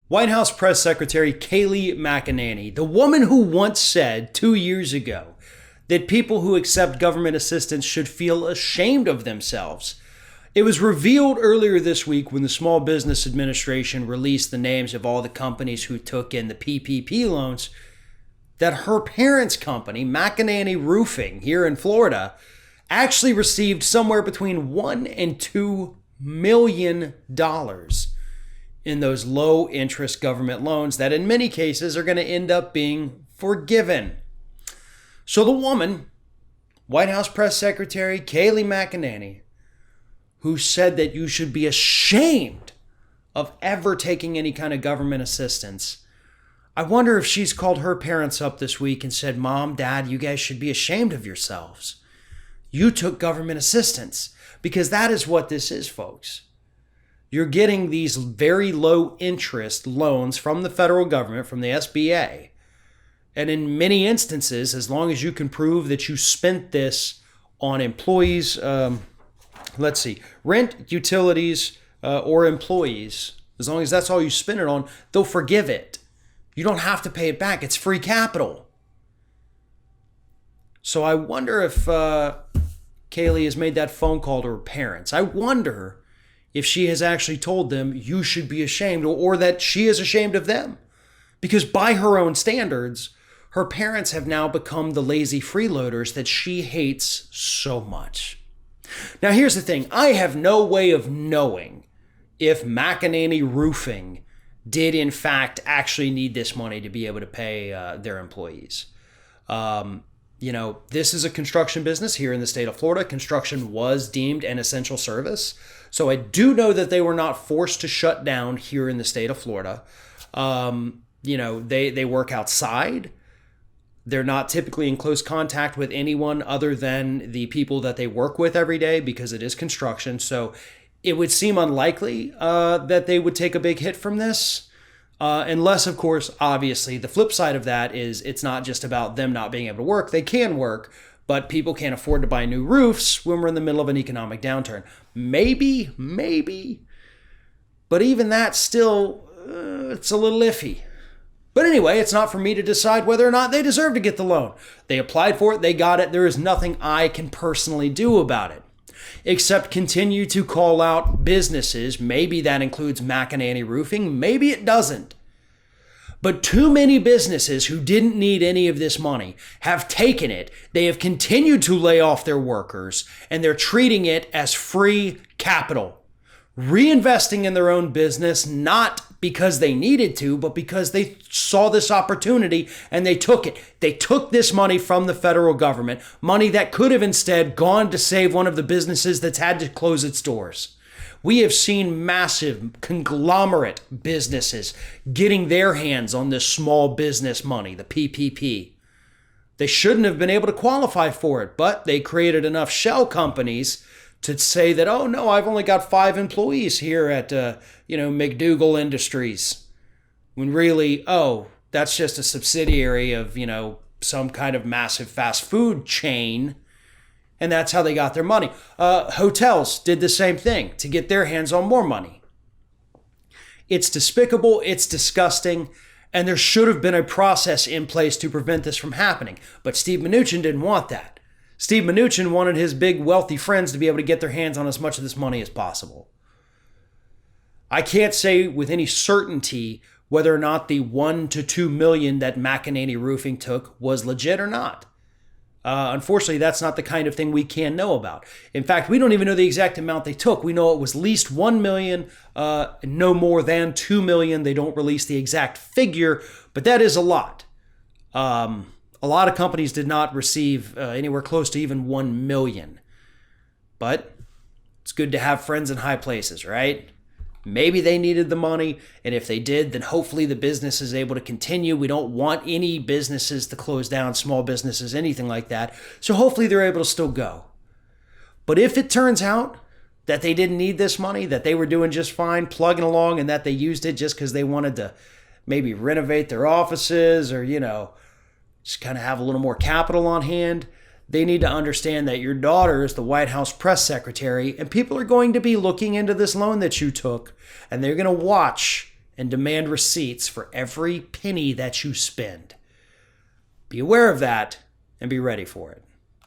White House Press Secretary Kayleigh McEnany, the woman who once said 2 years ago that people who accept government assistance should feel ashamed of themselves. It was revealed earlier this week when the Small Business Administration released the names of all the companies who took in the PPP loans that her parents' company, McEnany Roofing, here in Florida, actually received somewhere between $1 and $2 million in those low-interest government loans that in many cases are going to end up being forgiven. So the woman, White House Press Secretary Kayleigh McEnany, who said that you should be ashamed of ever taking any kind of government assistance, I wonder if she's called her parents up this week and said, Mom, Dad, you guys should be ashamed of yourselves. You took government assistance, because that is what this is, folks. You're getting these very low interest loans from the federal government, from the SBA. And in many instances, as long as you can prove that you spent this on employees, rent, utilities, or employees, as long as that's all you spend it on, they'll forgive it. You don't have to pay it back. It's free capital. So I wonder if Kayleigh has made that phone call to her parents. I wonder if she has actually told them you should be ashamed, or that she is ashamed of them. Because by her own standards, her parents have now become the lazy freeloaders that she hates so much. Now here's the thing. I have no way of knowing if McEnany Roofing did in fact actually need this money to be able to pay their employees. This is a construction business here in the state of Florida. Construction was deemed an essential service. So I do know that they were not forced to shut down here in the state of Florida. They work outside. They're not typically in close contact with anyone other than the people that they work with every day, because it is construction. So it would seem unlikely that they would take a big hit from this. Unless, of course, obviously, the flip side of that is it's not just about them not being able to work. They can work, but people can't afford to buy new roofs when we're in the middle of an economic downturn. Maybe. But even that still, it's a little iffy. But anyway, it's not for me to decide whether or not they deserve to get the loan. They applied for it. They got it. There is nothing I can personally do about it, except continue to call out businesses. Maybe that includes McEnany Roofing. Maybe it doesn't. But too many businesses who didn't need any of this money have taken it. They have continued to lay off their workers, and they're treating it as free capital, reinvesting in their own business, not because they needed to, but because they saw this opportunity and they took it. They took this money from the federal government, money that could have instead gone to save one of the businesses that's had to close its doors. We have seen massive conglomerate businesses getting their hands on this small business money, the PPP. They shouldn't have been able to qualify for it, but they created enough shell companies to say that, oh no, I've only got 5 employees here at, McDougall Industries. When really, that's just a subsidiary of, some kind of massive fast food chain. And that's how they got their money. Hotels did the same thing to get their hands on more money. It's despicable. It's disgusting. And there should have been a process in place to prevent this from happening. But Steve Mnuchin didn't want that. Steve Mnuchin wanted his big wealthy friends to be able to get their hands on as much of this money as possible. I can't say with any certainty whether or not the $1 to $2 million that McEnany Roofing took was legit or not. Unfortunately, that's not the kind of thing we can know about. In fact, we don't even know the exact amount they took. We know it was at least $1 million, no more than $2 million. They don't release the exact figure, but that is a lot. A lot of companies did not receive anywhere close to even $1 million. But it's good to have friends in high places, right? Maybe they needed the money, and if they did, then hopefully the business is able to continue. We don't want any businesses to close down, small businesses, anything like that. So hopefully they're able to still go. But if it turns out that they didn't need this money, that they were doing just fine, plugging along, and that they used it just because they wanted to maybe renovate their offices or, just kind of have a little more capital on hand, they need to understand that your daughter is the White House press secretary, and people are going to be looking into this loan that you took, and they're going to watch and demand receipts for every penny that you spend. Be aware of that and be ready for it.